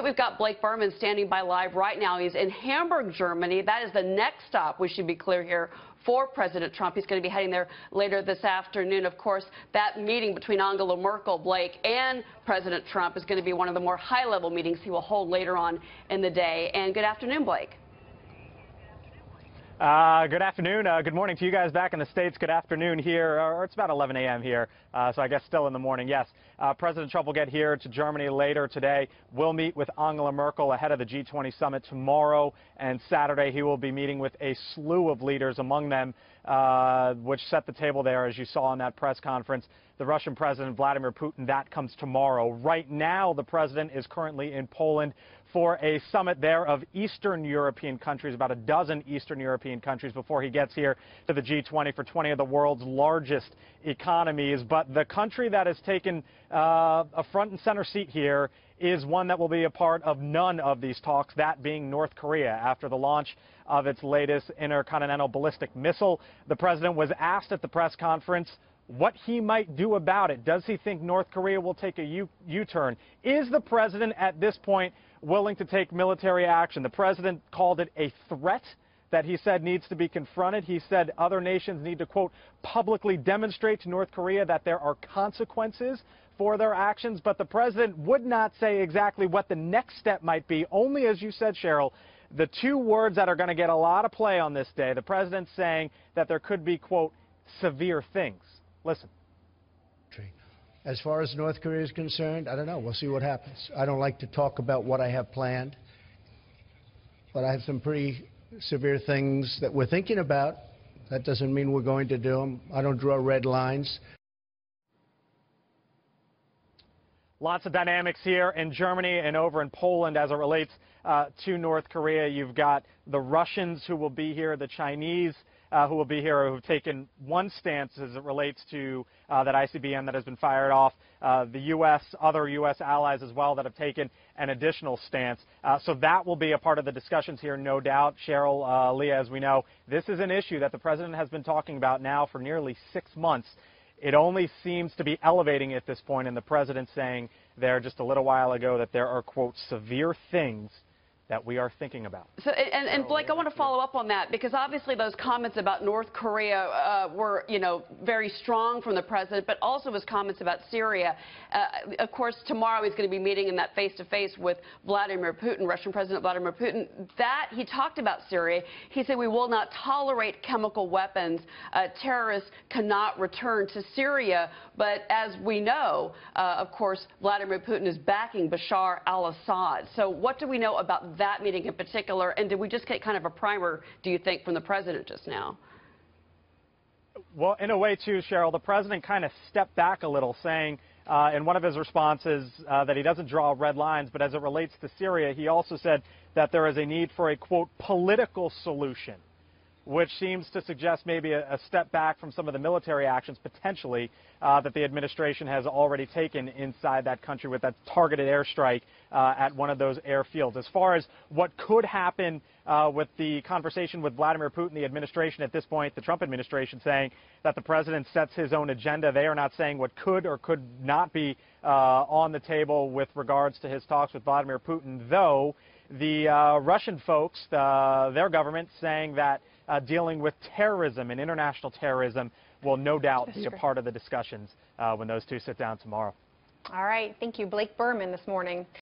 We've got Blake Burman standing by live right now. He's in Hamburg, Germany. That is the next stop, we should be clear here, for President Trump. He's going to be heading there later this afternoon. Of course, that meeting between Angela Merkel, Blake, and President Trump is going to be one of the more high-level meetings he will hold later on in the day. And good afternoon, Blake. Good afternoon. Good morning to you guys back in the States. Good afternoon here, or it's about 11 a.m. here, so I guess still in the morning. Yes, President Trump will get here to Germany later today. We'll meet with Angela Merkel ahead of the G20 summit tomorrow, and Saturday he will be meeting with a slew of leaders, among them which set the table there, as you saw in that press conference. The Russian President Vladimir Putin, that comes tomorrow. Right now, the president is currently in Poland for a summit there of Eastern European countries, about a dozen Eastern European countries, before he gets here to the G20 for 20 of the world's largest economies. But the country that has taken a front and center seat here is one that will be a part of none of these talks, that being North Korea. After the launch of its latest intercontinental ballistic missile, the president was asked at the press conference what he might do about it. Does he think North Korea will take a U-turn? Is the president at this point willing to take military action? The president called it a threat that he said needs to be confronted. He said other nations need to, quote, publicly demonstrate to North Korea that there are consequences for their actions. But the president would not say exactly what the next step might be. Only, as you said, Cheryl, the two words that are going to get a lot of play on this day. The president saying that there could be, quote, severe things. Listen. As far as North Korea is concerned, I don't know. We'll see what happens. I don't like to talk about what I have planned, but I have some pretty severe things that we're thinking about. That doesn't mean we're going to do them. I don't draw red lines. Lots of dynamics here in Germany and over in Poland as it relates to North Korea. You've got the Russians who will be here, the Chinese who will be here, who have taken one stance as it relates to that ICBM that has been fired off. The U.S., other U.S. allies as well that have taken an additional stance. So that will be a part of the discussions here, no doubt. Cheryl, Leah, as we know, this is an issue that the president has been talking about now for nearly 6 months. It only seems to be elevating at this point, and the president saying there just a little while ago that there are, quote, severe things that we are thinking about. So, and Blake, I want to follow up on that, because obviously those comments about North Korea were, very strong from the president, but also his comments about Syria. Of course, tomorrow he's going to be meeting in that face-to-face with Vladimir Putin, Russian President Vladimir Putin. That, he talked about Syria. He said, we will not tolerate chemical weapons. Terrorists cannot return to Syria. But as we know, of course, Vladimir Putin is backing Bashar al-Assad. So what do we know about that meeting in particular, and did we just get kind of a primer, do you think, from the president just now? Well, in a way, too, Cheryl, the president kind of stepped back a little, saying in one of his responses that he doesn't draw red lines, but as it relates to Syria, he also said that there is a need for a, quote, political solution, which seems to suggest maybe a step back from some of the military actions, potentially, that the administration has already taken inside that country with that targeted airstrike at one of those airfields. As far as what could happen with the conversation with Vladimir Putin, the administration at this point, the Trump administration, saying that the president sets his own agenda. They are not saying what could or could not be on the table with regards to his talks with Vladimir Putin, though the Russian folks, their government, saying that dealing with terrorism and international terrorism will no doubt be a part of the discussions when those two sit down tomorrow. All right. Thank you, Blake Burman, this morning.